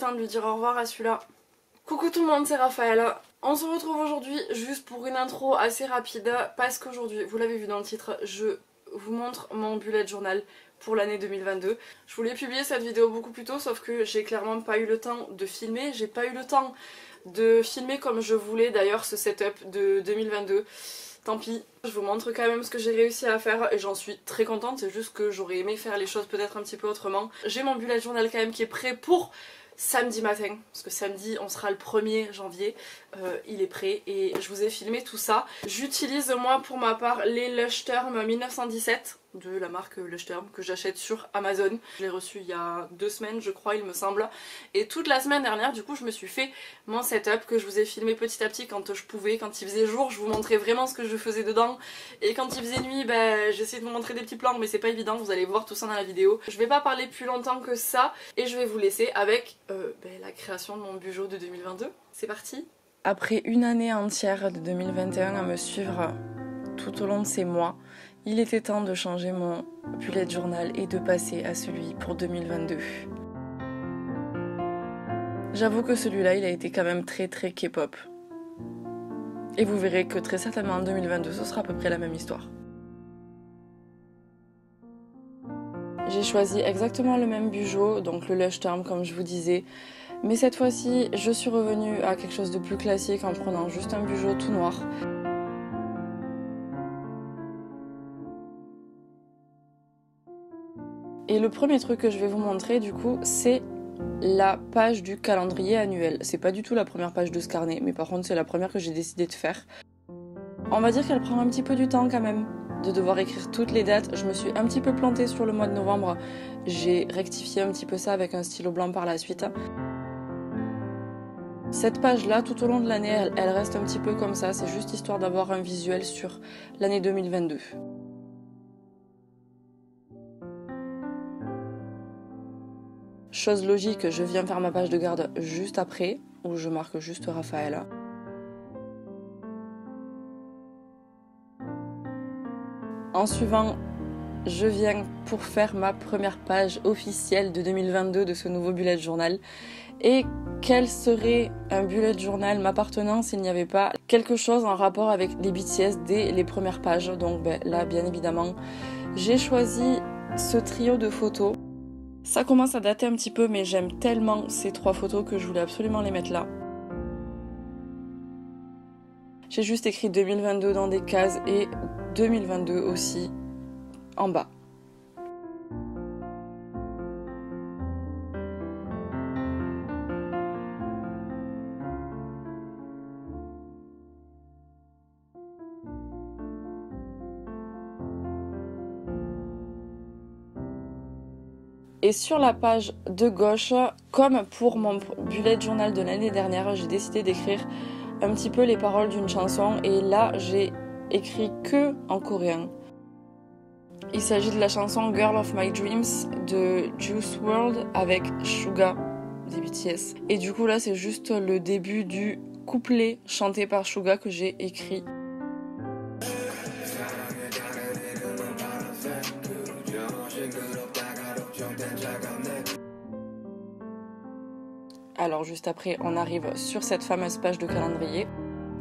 temps de lui dire au revoir à celui-là. Coucou tout le monde, c'est Raphaël. On se retrouve aujourd'hui juste pour une intro assez rapide parce qu'aujourd'hui, vous l'avez vu dans le titre, je vous montre mon bullet journal pour l'année 2022. Je voulais publier cette vidéo beaucoup plus tôt, sauf que j'ai clairement pas eu le temps de filmer. J'ai pas eu le temps de filmer comme je voulais d'ailleurs ce setup de 2022. Tant pis, je vous montre quand même ce que j'ai réussi à faire et j'en suis très contente. C'est juste que j'aurais aimé faire les choses peut-être un petit peu autrement. J'ai mon bullet journal quand même qui est prêt pour samedi matin, parce que samedi on sera le 1er janvier, il est prêt et je vous ai filmé tout ça. J'utilise moi pour ma part les Lushterm 1917 de la marque Lushterm que j'achète sur Amazon. Je l'ai reçu il y a 2 semaines je crois il me semble, et toute la semaine dernière du coup je me suis fait mon setup que je vous ai filmé petit à petit quand je pouvais. Quand il faisait jour je vous montrais vraiment ce que je faisais dedans, et quand il faisait nuit j'essayais de vous montrer des petits plans mais c'est pas évident, vous allez voir tout ça dans la vidéo. Je vais pas parler plus longtemps que ça et je vais vous laisser avec la création de mon bujo de 2022. C'est parti. Après une année entière de 2021 à me suivre tout au long de ces mois, il était temps de changer mon bullet journal et de passer à celui pour 2022. J'avoue que celui-là, il a été quand même très K-pop. Et vous verrez que très certainement en 2022, ce sera à peu près la même histoire. J'ai choisi exactement le même bujo, donc le Lushterm comme je vous disais. Mais cette fois-ci, je suis revenue à quelque chose de plus classique en prenant juste un bujo tout noir. Et le premier truc que je vais vous montrer du coup, c'est la page du calendrier annuel. C'est pas du tout la première page de ce carnet, mais par contre c'est la première que j'ai décidé de faire. On va dire qu'elle prend un petit peu du temps quand même, de devoir écrire toutes les dates. Je me suis un petit peu plantée sur le mois de novembre, j'ai rectifié un petit peu ça avec un stylo blanc par la suite. Cette page-là, tout au long de l'année, elle reste un petit peu comme ça, c'est juste histoire d'avoir un visuel sur l'année 2022. Chose logique, je viens faire ma page de garde juste après, où je marque juste Raphaël. En suivant, je viens pour faire ma première page officielle de 2022 de ce nouveau bullet journal. Et quel serait un bullet journal m'appartenant s'il n'y avait pas quelque chose en rapport avec les BTS dès les premières pages. Donc là, bien évidemment, j'ai choisi ce trio de photos. Ça commence à dater un petit peu, mais j'aime tellement ces 3 photos que je voulais absolument les mettre là. J'ai juste écrit 2022 dans des cases et 2022 aussi en bas. Et sur la page de gauche, comme pour mon bullet journal de l'année dernière, j'ai décidé d'écrire un petit peu les paroles d'une chanson et là j'ai écrit que en coréen. Il s'agit de la chanson Girl of My Dreams de Juice WRLD avec Suga des BTS. Et du coup là c'est juste le début du couplet chanté par Suga que j'ai écrit. Alors juste après on arrive sur cette fameuse page de calendrier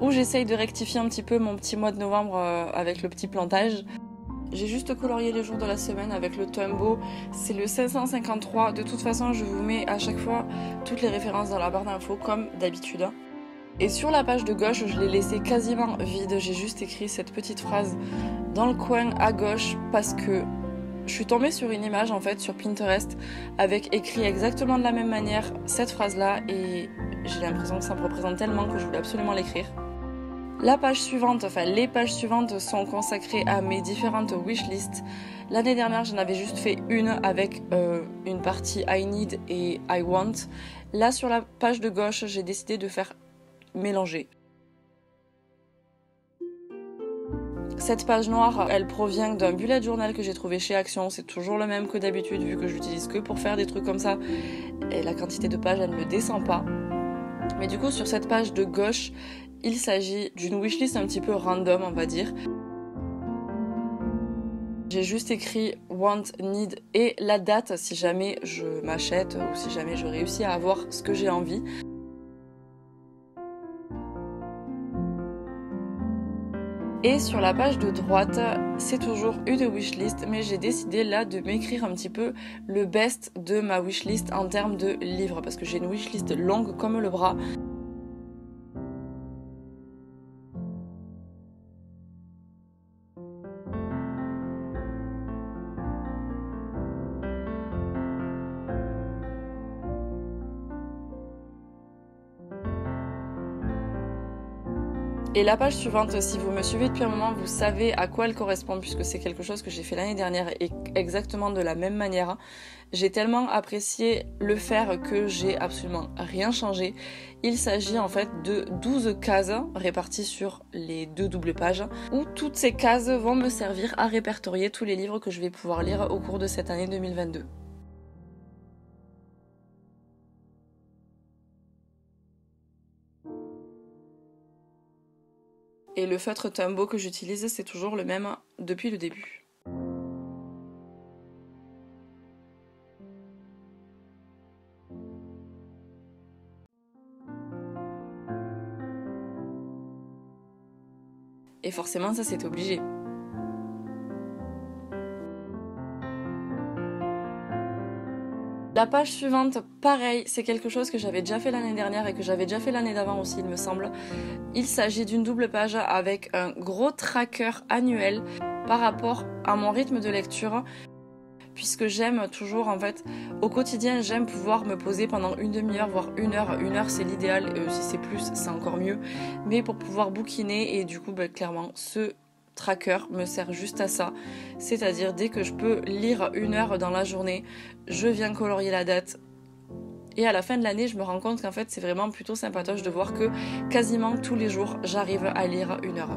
où j'essaye de rectifier un petit peu mon petit mois de novembre avec le petit plantage. J'ai juste colorié les jours de la semaine avec le Tombow, c'est le 553. De toute façon je vous mets à chaque fois toutes les références dans la barre d'infos comme d'habitude. Et sur la page de gauche je l'ai laissé quasiment vide, j'ai juste écrit cette petite phrase dans le coin à gauche parce que je suis tombée sur une image en fait sur Pinterest avec écrit exactement de la même manière cette phrase là et j'ai l'impression que ça me représente tellement que je voulais absolument l'écrire. La page suivante, enfin les pages suivantes sont consacrées à mes différentes wishlists. L'année dernière j'en avais juste fait une avec une partie I need et I want. Là sur la page de gauche j'ai décidé de faire mélanger. Cette page noire, elle provient d'un bullet journal que j'ai trouvé chez Action. C'est toujours le même que d'habitude vu que j'utilise que pour faire des trucs comme ça. Et la quantité de pages, elle ne descend pas. Mais du coup, sur cette page de gauche, il s'agit d'une wishlist un petit peu random, on va dire. J'ai juste écrit want, need et la date si jamais je m'achète ou si jamais je réussis à avoir ce que j'ai envie. Et sur la page de droite, c'est toujours une wishlist, mais j'ai décidé là de m'écrire un petit peu le best de ma wishlist en termes de livres, parce que j'ai une wishlist longue comme le bras. Et la page suivante, si vous me suivez depuis un moment, vous savez à quoi elle correspond puisque c'est quelque chose que j'ai fait l'année dernière et exactement de la même manière. J'ai tellement apprécié le faire que j'ai absolument rien changé. Il s'agit en fait de 12 cases réparties sur les 2 doubles pages où toutes ces cases vont me servir à répertorier tous les livres que je vais pouvoir lire au cours de cette année 2022. Et le feutre Tombow que j'utilise, c'est toujours le même depuis le début. Et forcément, ça c'est obligé. La page suivante, pareil, c'est quelque chose que j'avais déjà fait l'année dernière et que j'avais déjà fait l'année d'avant aussi, il me semble. Il s'agit d'une double page avec un gros tracker annuel par rapport à mon rythme de lecture, puisque j'aime toujours, en fait, au quotidien, j'aime pouvoir me poser pendant une demi-heure, voire une heure. Une heure, c'est l'idéal, si c'est plus, c'est encore mieux. Mais pour pouvoir bouquiner, et du coup, clairement, ce tracker me sert juste à ça, c'est-à-dire dès que je peux lire une heure dans la journée, je viens colorier la date et à la fin de l'année je me rends compte qu'en fait c'est vraiment plutôt sympatoche de voir que quasiment tous les jours j'arrive à lire une heure.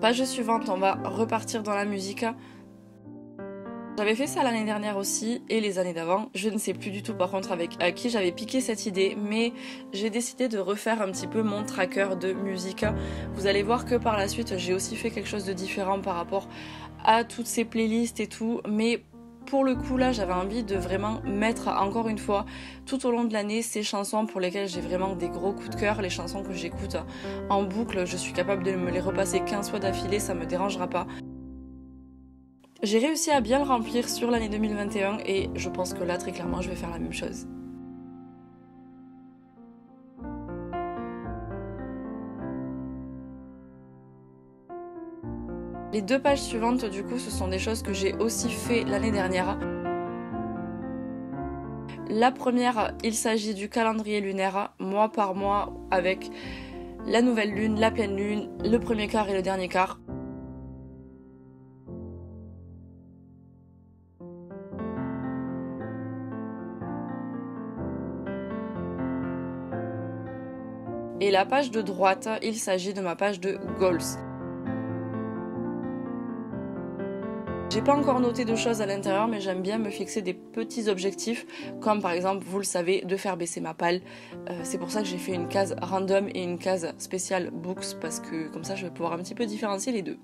Page suivante, on va repartir dans la musique. J'avais fait ça l'année dernière aussi et les années d'avant. Je ne sais plus du tout par contre à qui j'avais piqué cette idée, mais j'ai décidé de refaire un petit peu mon tracker de musique. Vous allez voir que par la suite j'ai aussi fait quelque chose de différent par rapport à toutes ces playlists et tout, mais pour le coup là j'avais envie de vraiment mettre encore une fois tout au long de l'année ces chansons pour lesquelles j'ai vraiment des gros coups de cœur, les chansons que j'écoute en boucle, je suis capable de me les repasser 15 fois d'affilée, ça me dérangera pas. J'ai réussi à bien le remplir sur l'année 2021 et je pense que là très clairement je vais faire la même chose. Les 2 pages suivantes du coup ce sont des choses que j'ai aussi fait l'année dernière. La première, il s'agit du calendrier lunaire, mois par mois, avec la nouvelle lune, la pleine lune, le premier quart et le dernier quart. Et la page de droite, il s'agit de ma page de goals. J'ai pas encore noté de choses à l'intérieur, mais j'aime bien me fixer des petits objectifs, comme par exemple, vous le savez, de faire baisser ma palle. C'est pour ça que j'ai fait une case random et une case spéciale books, parce que comme ça je vais pouvoir un petit peu différencier les deux.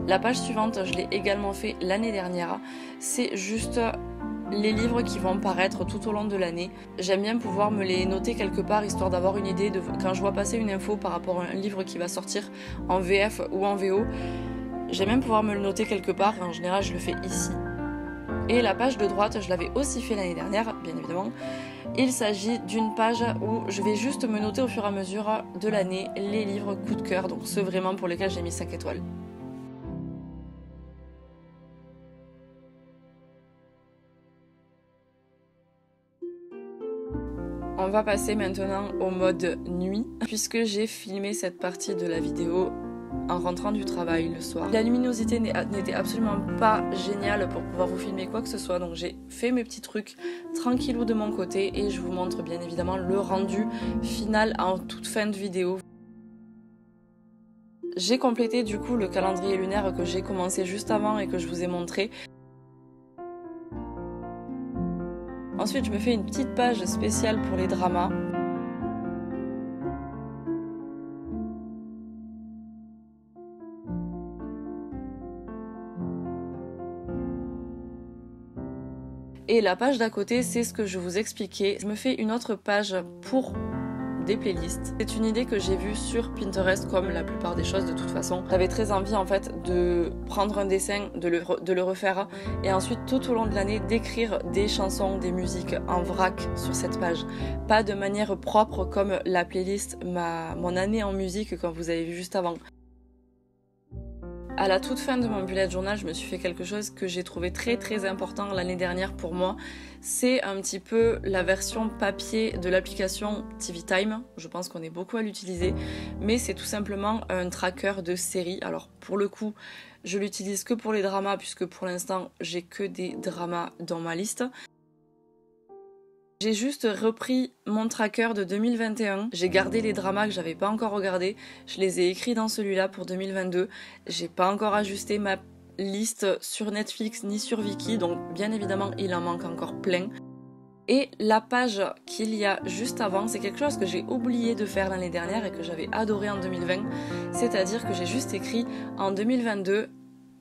La page suivante, je l'ai également fait l'année dernière. C'est juste les livres qui vont paraître tout au long de l'année. J'aime bien pouvoir me les noter quelque part, histoire d'avoir une idée de quand je vois passer une info par rapport à un livre qui va sortir en VF ou en VO. J'aime bien pouvoir me le noter quelque part et en général je le fais ici. Et la page de droite, je l'avais aussi fait l'année dernière, bien évidemment. Il s'agit d'une page où je vais juste me noter au fur et à mesure de l'année les livres coup de cœur, donc ceux vraiment pour lesquels j'ai mis 5 étoiles. On va passer maintenant au mode nuit, puisque j'ai filmé cette partie de la vidéo en rentrant du travail le soir. La luminosité n'était absolument pas géniale pour pouvoir vous filmer quoi que ce soit, donc j'ai fait mes petits trucs tranquillou de mon côté et je vous montre bien évidemment le rendu final en toute fin de vidéo. J'ai complété du coup le calendrier lunaire que j'ai commencé juste avant et que je vous ai montré. Ensuite, je me fais une petite page spéciale pour les dramas. Et la page d'à côté, c'est ce que je vous expliquais. Je me fais une autre page pour des playlists. C'est une idée que j'ai vue sur Pinterest comme la plupart des choses de toute façon. J'avais très envie en fait de prendre un dessin, de le refaire et ensuite tout au long de l'année d'écrire des chansons, des musiques en vrac sur cette page. Pas de manière propre comme la playlist mon année en musique comme vous avez vu juste avant. À la toute fin de mon bullet journal, je me suis fait quelque chose que j'ai trouvé très important l'année dernière pour moi. C'est un petit peu la version papier de l'application TV Time. Je pense qu'on est beaucoup à l'utiliser, mais c'est tout simplement un tracker de séries. Alors pour le coup, je l'utilise que pour les dramas puisque pour l'instant, j'ai que des dramas dans ma liste. J'ai juste repris mon tracker de 2021, j'ai gardé les dramas que j'avais pas encore regardés, je les ai écrits dans celui-là pour 2022, j'ai pas encore ajusté ma liste sur Netflix ni sur Viki, donc bien évidemment il en manque encore plein. Et la page qu'il y a juste avant, c'est quelque chose que j'ai oublié de faire l'année dernière et que j'avais adoré en 2020, c'est-à-dire que j'ai juste écrit en 2022,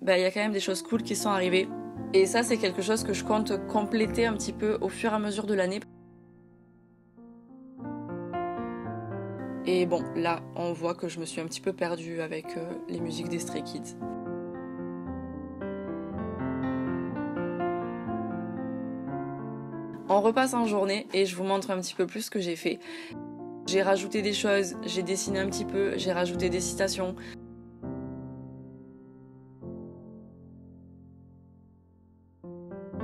il y a quand même des choses cool qui sont arrivées. Et ça, c'est quelque chose que je compte compléter un petit peu au fur et à mesure de l'année. Et bon, là, on voit que je me suis un petit peu perdue avec les musiques des Stray Kids. On repasse en journée et je vous montre un petit peu plus ce que j'ai fait. J'ai rajouté des choses, j'ai dessiné un petit peu, j'ai rajouté des citations.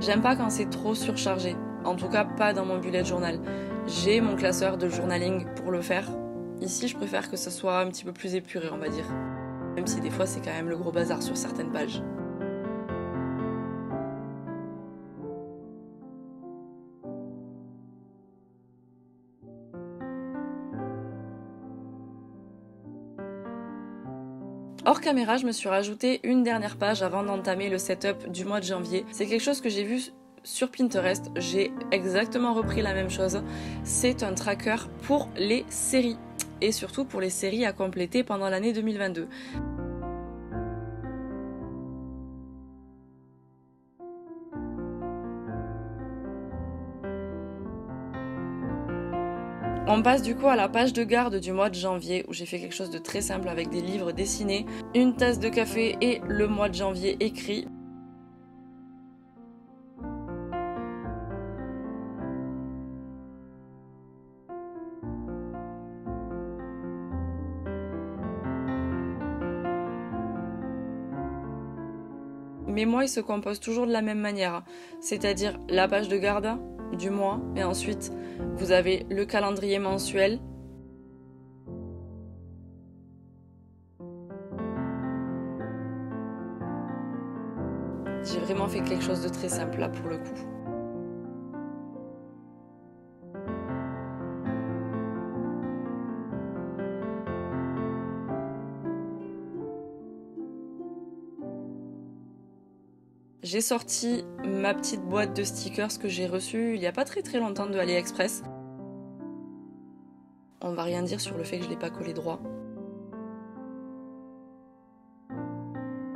J'aime pas quand c'est trop surchargé, en tout cas pas dans mon bullet journal. J'ai mon classeur de journaling pour le faire. Ici, je préfère que ce soit un petit peu plus épuré, on va dire. Même si des fois, c'est quand même le gros bazar sur certaines pages. Hors caméra, je me suis rajouté une dernière page avant d'entamer le setup du mois de janvier. C'est quelque chose que j'ai vu sur Pinterest, j'ai exactement repris la même chose. C'est un tracker pour les séries et surtout pour les séries à compléter pendant l'année 2022. On passe du coup à la page de garde du mois de janvier où j'ai fait quelque chose de très simple avec des livres dessinés, une tasse de café et le mois de janvier écrit. Mais moi, il se compose toujours de la même manière, c'est-à-dire la page de garde du mois et ensuite vous avez le calendrier mensuel. J'ai vraiment fait quelque chose de très simple là pour le coup. J'ai sorti ma petite boîte de stickers que j'ai reçue il n'y a pas très longtemps de AliExpress. On va rien dire sur le fait que je ne l'ai pas collé droit.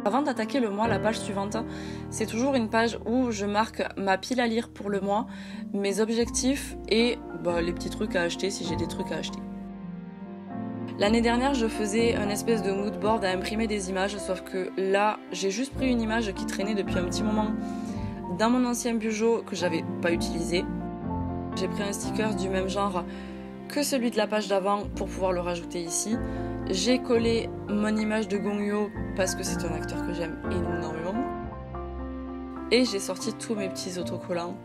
Avant d'attaquer le mois, la page suivante, c'est toujours une page où je marque ma pile à lire pour le mois, mes objectifs et les petits trucs à acheter si j'ai des trucs à acheter. L'année dernière, je faisais un espèce de mood board à imprimer des images, sauf que là, j'ai juste pris une image qui traînait depuis un petit moment dans mon ancien Bujo que j'avais pas utilisé. J'ai pris un sticker du même genre que celui de la page d'avant pour pouvoir le rajouter ici. J'ai collé mon image de Gong Yoo parce que c'est un acteur que j'aime énormément. Et j'ai sorti tous mes petits autocollants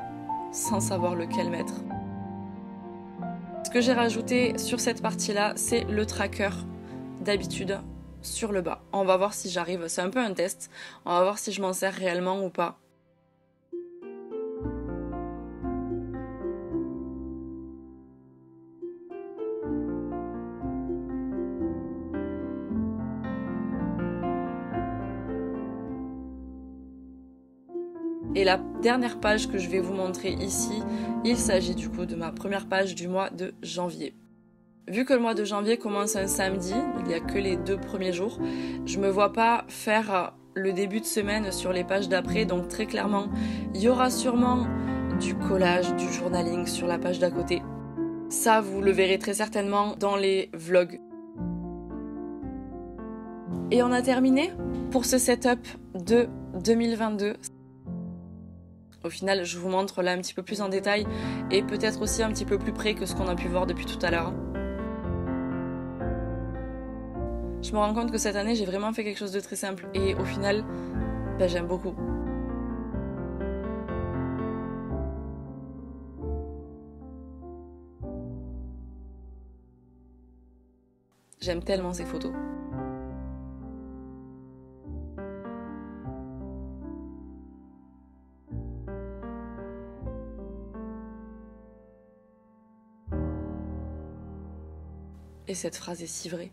sans savoir lequel mettre. Ce que j'ai rajouté sur cette partie-là, c'est le tracker d'habitude sur le bas. On va voir si j'arrive, c'est un peu un test, on va voir si je m'en sers réellement ou pas. Et la dernière page que je vais vous montrer ici, il s'agit du coup de ma première page du mois de janvier. Vu que le mois de janvier commence un samedi, il n'y a que les 2 premiers jours, je me vois pas faire le début de semaine sur les pages d'après, donc très clairement, il y aura sûrement du collage, du journaling sur la page d'à côté. Ça, vous le verrez très certainement dans les vlogs. Et on a terminé pour ce setup de 2022. Au final, je vous montre là un petit peu plus en détail et peut-être aussi un petit peu plus près que ce qu'on a pu voir depuis tout à l'heure. Je me rends compte que cette année, j'ai vraiment fait quelque chose de très simple et au final, j'aime beaucoup. J'aime tellement ces photos. Et cette phrase est si vraie.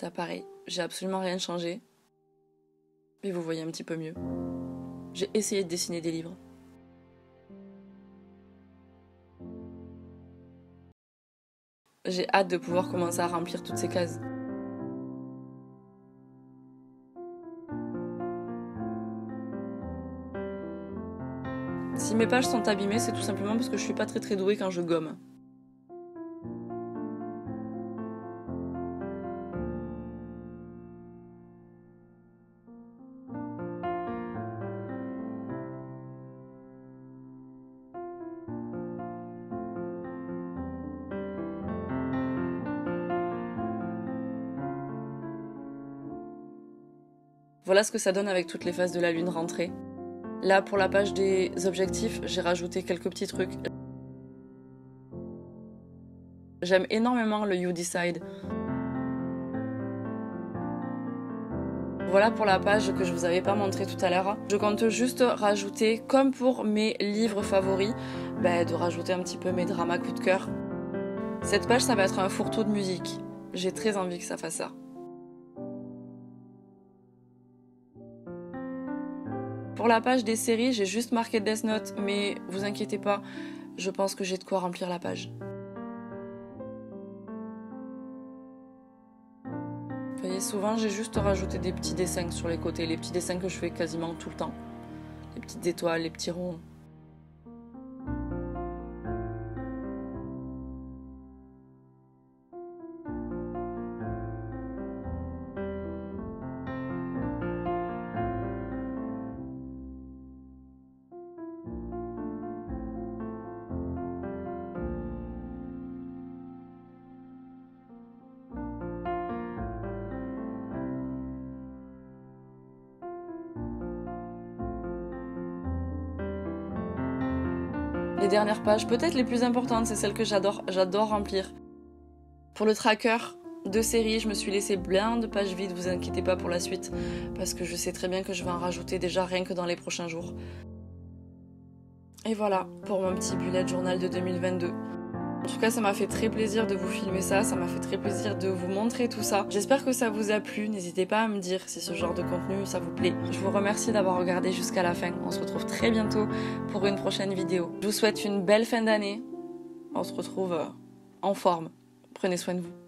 Là pareil, j'ai absolument rien changé. Mais vous voyez un petit peu mieux. J'ai essayé de dessiner des livres. J'ai hâte de pouvoir commencer à remplir toutes ces cases. Si mes pages sont abîmées, c'est tout simplement parce que je suis pas très douée quand je gomme. Voilà ce que ça donne avec toutes les phases de la lune rentrée. Là, pour la page des objectifs, j'ai rajouté quelques petits trucs. J'aime énormément le You Decide. Voilà pour la page que je vous avais pas montrée tout à l'heure. Je compte juste rajouter, comme pour mes livres favoris, de rajouter un petit peu mes dramas coup de cœur. Cette page, ça va être un fourre-tout de musique. J'ai très envie que ça fasse ça. Pour la page des séries, j'ai juste marqué Death Note, mais vous inquiétez pas, je pense que j'ai de quoi remplir la page. Vous voyez, souvent j'ai juste rajouté des petits dessins sur les côtés, les petits dessins que je fais quasiment tout le temps. Les petites étoiles, les petits ronds. Les dernières pages, peut-être les plus importantes, c'est celles que j'adore remplir. Pour le tracker de série, je me suis laissé plein de pages vides, vous inquiétez pas pour la suite, parce que je sais très bien que je vais en rajouter déjà rien que dans les prochains jours. Et voilà, pour mon petit bullet journal de 2022. En tout cas, ça m'a fait très plaisir de vous filmer ça, ça m'a fait très plaisir de vous montrer tout ça. J'espère que ça vous a plu, n'hésitez pas à me dire si ce genre de contenu ça vous plaît. Je vous remercie d'avoir regardé jusqu'à la fin, on se retrouve très bientôt pour une prochaine vidéo. Je vous souhaite une belle fin d'année, on se retrouve en forme, prenez soin de vous.